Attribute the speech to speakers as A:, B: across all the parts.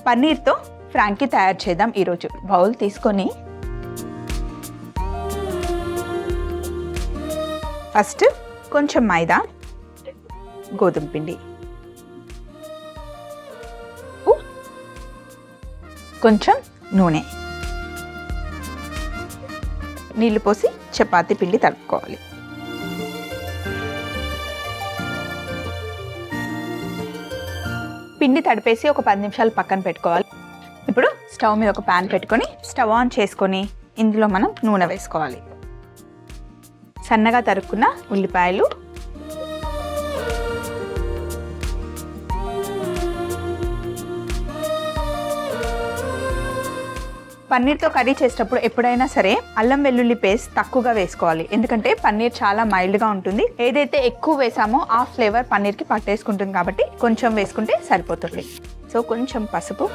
A: పన్నీర్తో Frankie తయారు చేద్దాం ఈరోజు. బౌల్ తీసుకొని ఫస్ట్ కొంచెం మైదా, గోధుమ పిండి, కొంచెం నూనె, నీళ్లు పోసి చపాతీ పిండి తడుపుకోవాలి. పిండి తడిపేసి ఒక 10 నిమిషాలు పక్కన పెట్టుకోవాలి. ఇప్పుడు స్టవ్ మీద ఒక ప్యాన్ పెట్టుకొని స్టవ్ ఆన్ చేసుకొని ఇందులో మనం నూనె వేసుకోవాలి. సన్నగా తరుక్కున్న ఉల్లిపాయలు, పన్నీర్తో కర్రీ చేసేటప్పుడు ఎప్పుడైనా సరే అల్లం వెల్లుల్లి పేస్ట్ తక్కువగా వేసుకోవాలి. ఎందుకంటే పన్నీర్ చాలా మైల్డ్గా ఉంటుంది. ఏదైతే ఎక్కువ వేసామో ఆ ఫ్లేవర్ పన్నీర్కి పట్టేసుకుంటుంది కాబట్టి కొంచెం వేసుకుంటే సరిపోతుంది. సో కొంచెం పసుపు,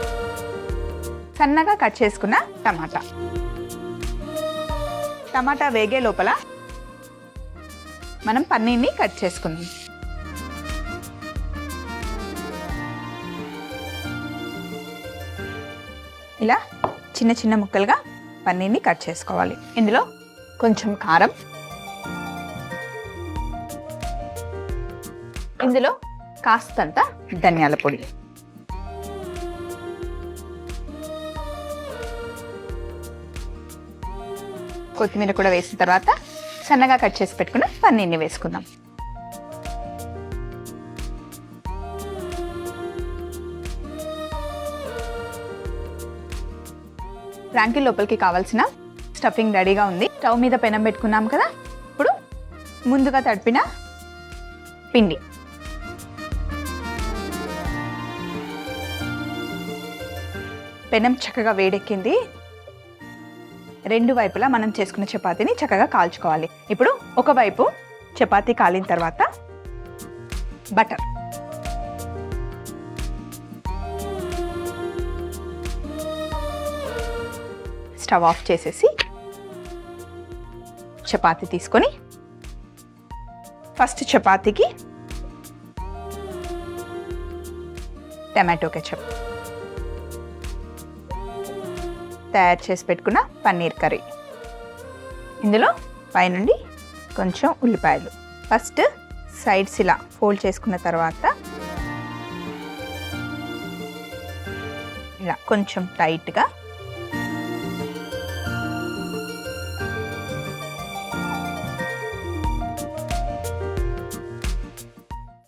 A: సన్నగా కట్ చేసుకున్న టమాటా వేగే లోపల మనం పన్నీర్ని కట్ చేసుకుందాం. ఇలా చిన్న చిన్న ముక్కలుగా పన్నీర్ని కట్ చేసుకోవాలి. ఇందులో కొంచెం కారం, ఇందులో కాస్తంత ధనియాల పొడి, కొత్తిమీర కూడా వేసిన తర్వాత సన్నగా కట్ చేసి పెట్టుకున్న పన్నీర్ని వేసుకుందాం. ఫ్రాంకీ లోపలికి కావాల్సిన స్టఫింగ్ రెడీగా ఉంది. స్టవ్ మీద పెనం పెట్టుకున్నాం కదా. ఇప్పుడు ముందుగా తడిపిన పిండి, పెనం చక్కగా వేడెక్కింది. రెండు వైపులా మనం చేసుకున్న చపాతీని చక్కగా కాల్చుకోవాలి. ఇప్పుడు ఒకవైపు చపాతీ కాలిన తర్వాత బటర్, స్టవ్ ఆఫ్ చేసేసి చపాతీ తీసుకొని ఫస్ట్ చపాతీకి టమాటో కెచప్, తయారు చేసి పెట్టుకున్న పన్నీర్ కర్రీ, ఇందులో పైనుండి కొంచెం ఉల్లిపాయలు, ఫస్ట్ సైడ్స్ ఇలా ఫోల్డ్ చేసుకున్న తర్వాత ఇలా కొంచెం టైట్గా